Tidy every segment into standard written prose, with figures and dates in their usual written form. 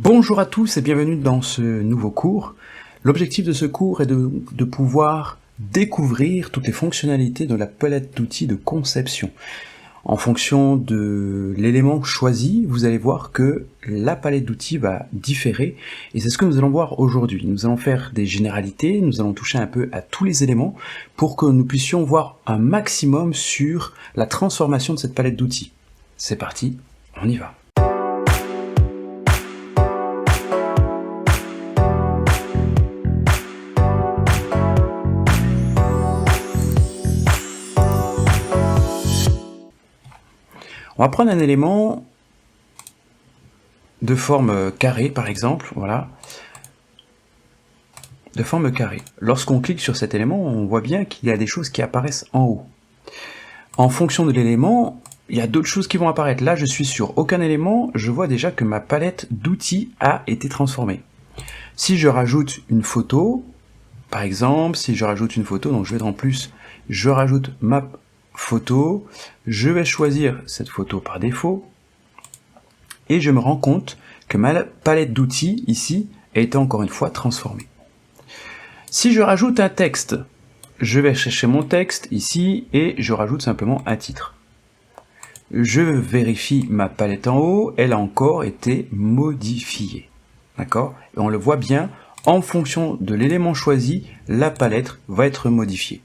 Bonjour à tous et bienvenue dans ce nouveau cours. L'objectif de ce cours est de pouvoir découvrir toutes les fonctionnalités de la palette d'outils de conception. En fonction de l'élément choisi, vous allez voir que la palette d'outils va différer et c'est ce que nous allons voir aujourd'hui. Nous allons faire des généralités, nous allons toucher un peu à tous les éléments pour que nous puissions voir un maximum sur la transformation de cette palette d'outils. C'est parti, on y va. On va prendre un élément de forme carrée, par exemple, voilà, de forme carrée. Lorsqu'on clique sur cet élément, on voit bien qu'il y a des choses qui apparaissent en haut. En fonction de l'élément, il y a d'autres choses qui vont apparaître. Là, je suis sur aucun élément, je vois déjà que ma palette d'outils a été transformée. Si je rajoute une photo, par exemple, si je rajoute une photo, donc je vais dans plus, je rajoute ma photo, je vais choisir cette photo par défaut, et je me rends compte que ma palette d'outils, ici, a été encore une fois transformée. Si je rajoute un texte, je vais chercher mon texte ici, et je rajoute simplement un titre. Je vérifie ma palette en haut, elle a encore été modifiée. D'accord? Et on le voit bien, en fonction de l'élément choisi, la palette va être modifiée.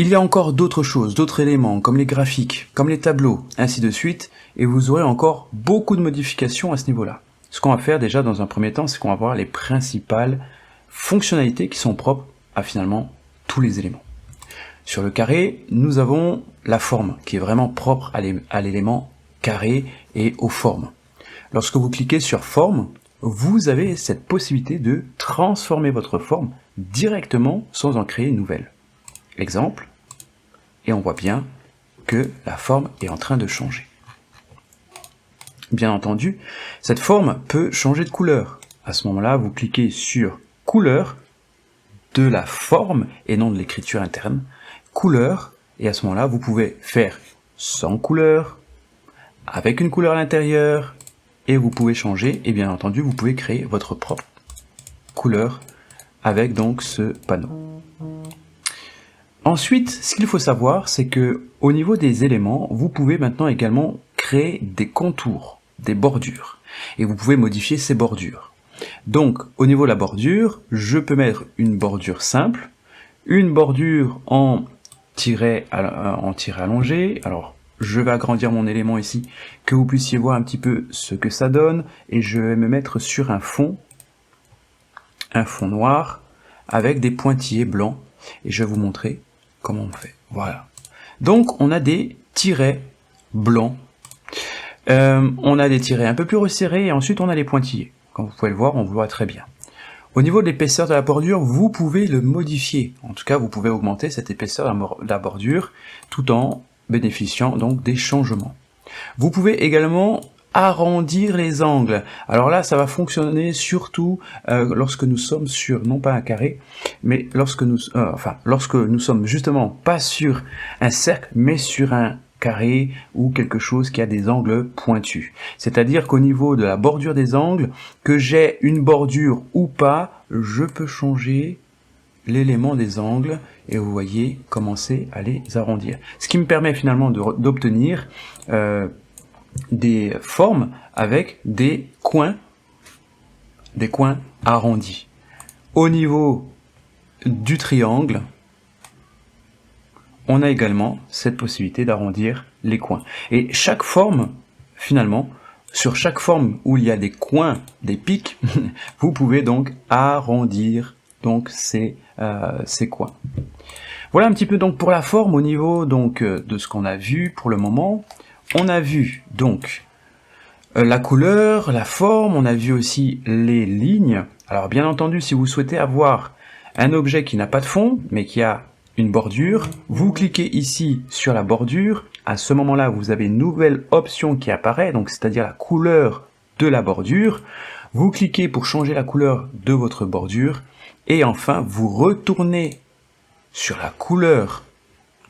Il y a encore d'autres choses, d'autres éléments, comme les graphiques, comme les tableaux, ainsi de suite, et vous aurez encore beaucoup de modifications à ce niveau-là. Ce qu'on va faire déjà dans un premier temps, c'est qu'on va voir les principales fonctionnalités qui sont propres à finalement tous les éléments. Sur le carré, nous avons la forme, qui est vraiment propre à l'élément carré et aux formes. Lorsque vous cliquez sur forme, vous avez cette possibilité de transformer votre forme directement sans en créer une nouvelle. Exemple, et on voit bien que la forme est en train de changer. Bien entendu, cette forme peut changer de couleur. À ce moment-là, vous cliquez sur couleur de la forme et non de l'écriture interne, couleur, et à ce moment-là, vous pouvez faire sans couleur, avec une couleur à l'intérieur, et vous pouvez changer, et bien entendu, vous pouvez créer votre propre couleur avec donc ce panneau. Ensuite, ce qu'il faut savoir, c'est que au niveau des éléments, vous pouvez maintenant également créer des contours, des bordures, et vous pouvez modifier ces bordures. Donc, au niveau de la bordure, je peux mettre une bordure simple, une bordure en tiret allongé. Alors, je vais agrandir mon élément ici, que vous puissiez voir un petit peu ce que ça donne, et je vais me mettre sur un fond noir, avec des pointillés blancs, et je vais vous montrer comment on fait. Voilà. Donc on a des tirets blancs, on a des tirets un peu plus resserrés et ensuite on a les pointillés. Comme vous pouvez le voir, on le voit très bien. Au niveau de l'épaisseur de la bordure, vous pouvez le modifier. En tout cas, vous pouvez augmenter cette épaisseur de la bordure tout en bénéficiant donc des changements. Vous pouvez également arrondir les angles. Alors là, ça va fonctionner surtout lorsque nous sommes sur, non pas un carré, mais lorsque nous sommes justement pas sur un cercle, mais sur un carré ou quelque chose qui a des angles pointus. C'est-à-dire qu'au niveau de la bordure des angles, que j'ai une bordure ou pas, je peux changer l'élément des angles et vous voyez commencer à les arrondir. Ce qui me permet finalement d'obtenir des formes avec des coins arrondis. Au niveau du triangle, on a également cette possibilité d'arrondir les coins. Et chaque forme, finalement, sur chaque forme où il y a des coins, des pics, vous pouvez donc arrondir donc ces coins. Voilà un petit peu donc pour la forme au niveau donc de ce qu'on a vu pour le moment. On a vu donc la couleur, la forme, on a vu aussi les lignes. Alors bien entendu, si vous souhaitez avoir un objet qui n'a pas de fond, mais qui a une bordure, vous cliquez ici sur la bordure. À ce moment-là, vous avez une nouvelle option qui apparaît, donc c'est-à-dire la couleur de la bordure. Vous cliquez pour changer la couleur de votre bordure. Et enfin, vous retournez sur la couleur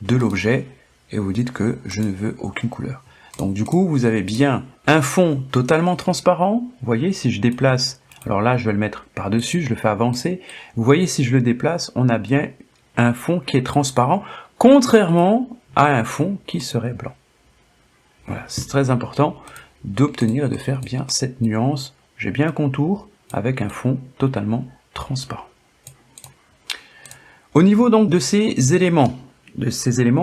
de l'objet et vous dites que je ne veux aucune couleur. Donc du coup, vous avez bien un fond totalement transparent. Vous voyez, si je déplace, alors là, je vais le mettre par-dessus, je le fais avancer. Vous voyez, si je le déplace, on a bien un fond qui est transparent, contrairement à un fond qui serait blanc. Voilà, c'est très important d'obtenir et de faire bien cette nuance. J'ai bien un contour avec un fond totalement transparent. Au niveau donc de ces éléments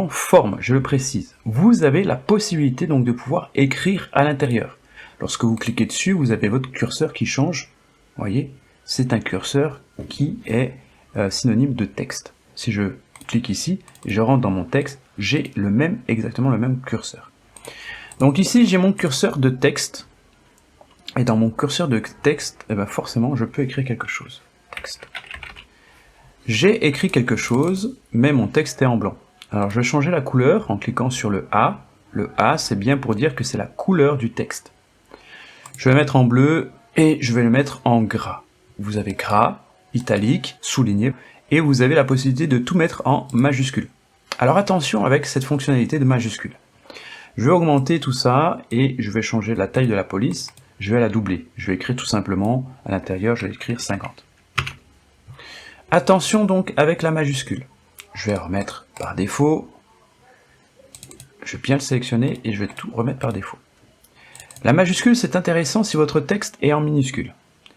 forme, je le précise, vous avez la possibilité donc de pouvoir écrire à l'intérieur. Lorsque vous cliquez dessus, vous avez votre curseur qui change. Vous voyez, c'est un curseur qui est synonyme de texte. Si je clique ici, je rentre dans mon texte, j'ai exactement le même curseur. Donc ici, j'ai mon curseur de texte. Et dans mon curseur de texte, eh ben forcément, je peux écrire quelque chose. Texte. J'ai écrit quelque chose, mais mon texte est en blanc. Alors je vais changer la couleur en cliquant sur le A. Le A, c'est bien pour dire que c'est la couleur du texte. Je vais le mettre en bleu et je vais le mettre en gras. Vous avez gras, italique, souligné, et vous avez la possibilité de tout mettre en majuscule. Alors attention avec cette fonctionnalité de majuscule. Je vais augmenter tout ça et je vais changer la taille de la police. Je vais la doubler. Je vais écrire tout simplement à l'intérieur, je vais écrire 50. Attention donc avec la majuscule. Je vais remettre par défaut. Je vais bien le sélectionner et je vais tout remettre par défaut. La majuscule, c'est intéressant si votre texte est en minuscule.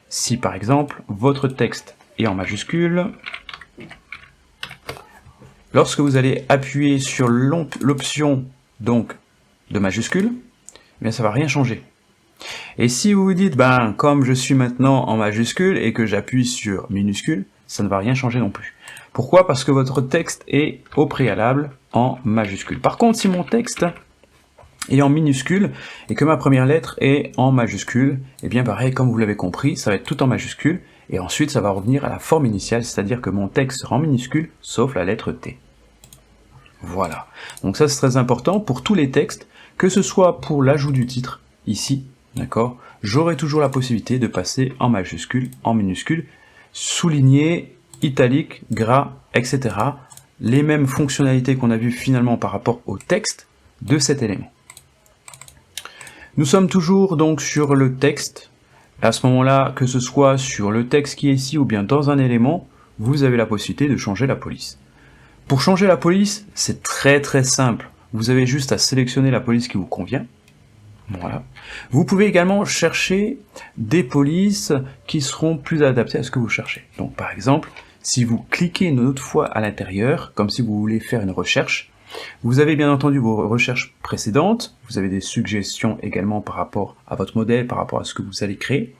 Si par exemple, votre texte est en majuscule, lorsque vous allez appuyer sur l'option donc de majuscule, eh bien ça va rien changer. Et si vous vous dites, ben comme je suis maintenant en majuscule et que j'appuie sur minuscule, ça ne va rien changer non plus. Pourquoi? Parce que votre texte est au préalable en majuscule. Par contre, si mon texte est en minuscule et que ma première lettre est en majuscule, et bien pareil, comme vous l'avez compris, ça va être tout en majuscule et ensuite ça va revenir à la forme initiale, c'est-à-dire que mon texte sera en minuscule sauf la lettre T. Voilà. Donc ça c'est très important pour tous les textes, que ce soit pour l'ajout du titre ici, d'accord, j'aurai toujours la possibilité de passer en majuscule, en minuscule, souligné, italique, gras, etc. Les mêmes fonctionnalités qu'on a vues finalement par rapport au texte de cet élément. Nous sommes toujours donc sur le texte. À ce moment-là, que ce soit sur le texte qui est ici ou bien dans un élément, vous avez la possibilité de changer la police. Pour changer la police, c'est très simple. Vous avez juste à sélectionner la police qui vous convient. Voilà. Vous pouvez également chercher des polices qui seront plus adaptées à ce que vous cherchez. Donc par exemple, si vous cliquez une autre fois à l'intérieur, comme si vous voulez faire une recherche, vous avez bien entendu vos recherches précédentes, vous avez des suggestions également par rapport à votre modèle, par rapport à ce que vous allez créer,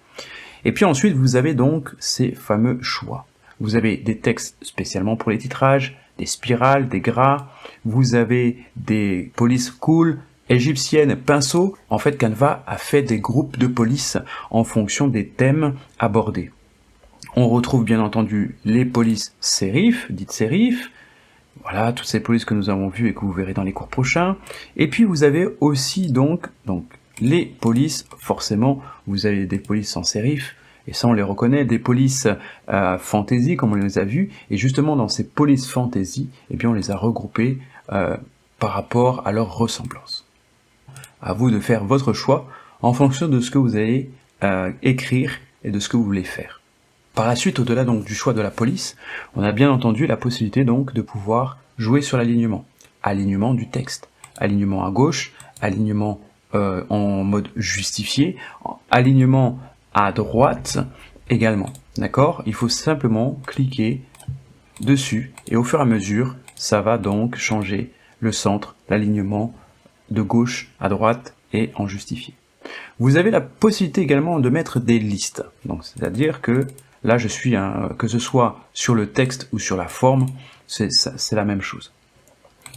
et puis ensuite vous avez donc ces fameux choix. Vous avez des textes spécialement pour les titrages, des spirales, des gras, vous avez des polices cool, égyptienne, pinceau. En fait, Canva a fait des groupes de polices en fonction des thèmes abordés. On retrouve bien entendu les polices sérifs, dites sérifs. Voilà, toutes ces polices que nous avons vues et que vous verrez dans les cours prochains. Et puis vous avez aussi donc les polices, forcément, vous avez des polices sans sérif, et ça on les reconnaît, des polices fantasy comme on les a vues, et justement dans ces polices fantasy, eh bien on les a regroupées par rapport à leur ressemblance. À vous de faire votre choix en fonction de ce que vous allez écrire et de ce que vous voulez faire. Par la suite, au-delà donc du choix de la police, on a bien entendu la possibilité donc de pouvoir jouer sur l'alignement. Alignement du texte, alignement à gauche, alignement en mode justifié, alignement à droite également. D'accord? Il faut simplement cliquer dessus et au fur et à mesure, ça va donc changer le centre, l'alignement de gauche à droite et en justifié. Vous avez la possibilité également de mettre des listes. Donc c'est-à-dire que là je suis que ce soit sur le texte ou sur la forme, c'est la même chose.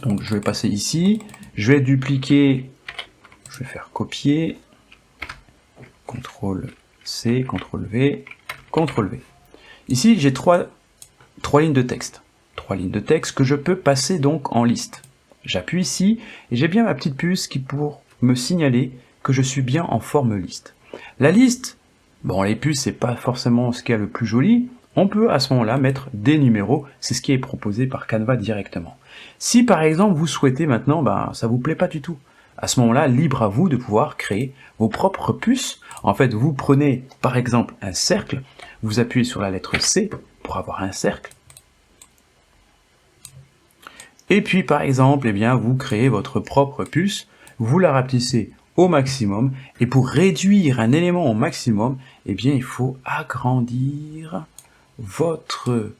Donc je vais passer ici, je vais dupliquer, je vais faire copier, CTRL C, CTRL V, CTRL V. Ici j'ai trois lignes de texte. 3 lignes de texte que je peux passer donc en liste. J'appuie ici et j'ai bien ma petite puce qui pour me signaler que je suis bien en forme liste. La liste, bon les puces c'est pas forcément ce qu'il y a le plus joli, on peut à ce moment-là mettre des numéros, c'est ce qui est proposé par Canva directement. Si par exemple vous souhaitez maintenant, ça vous plaît pas du tout, À ce moment-là, libre à vous de pouvoir créer vos propres puces. En fait, vous prenez par exemple un cercle, vous appuyez sur la lettre C pour avoir un cercle. Et puis par exemple, eh bien, vous créez votre propre puce, vous la rapetissez au maximum, et pour réduire un élément au maximum, eh bien, il faut agrandir votre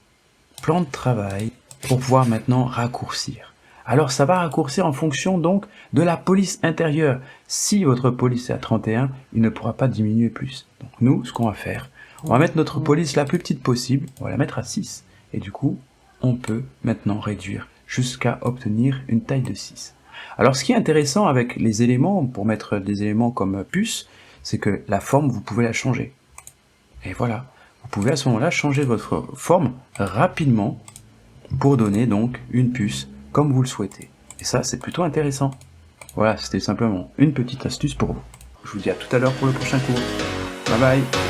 plan de travail pour pouvoir maintenant raccourcir. Alors ça va raccourcir en fonction donc de la police intérieure. Si votre police est à 31, il ne pourra pas diminuer plus. Donc nous, ce qu'on va faire, on va mettre notre police la plus petite possible, on va la mettre à 6. Et du coup, on peut maintenant réduire jusqu'à obtenir une taille de 6. Alors ce qui est intéressant avec les éléments, pour mettre des éléments comme puce, c'est que la forme, vous pouvez la changer. Et voilà, vous pouvez à ce moment-là changer votre forme rapidement pour donner donc une puce comme vous le souhaitez. Et ça, c'est plutôt intéressant. Voilà, c'était simplement une petite astuce pour vous. Je vous dis à tout à l'heure pour le prochain cours. Bye bye.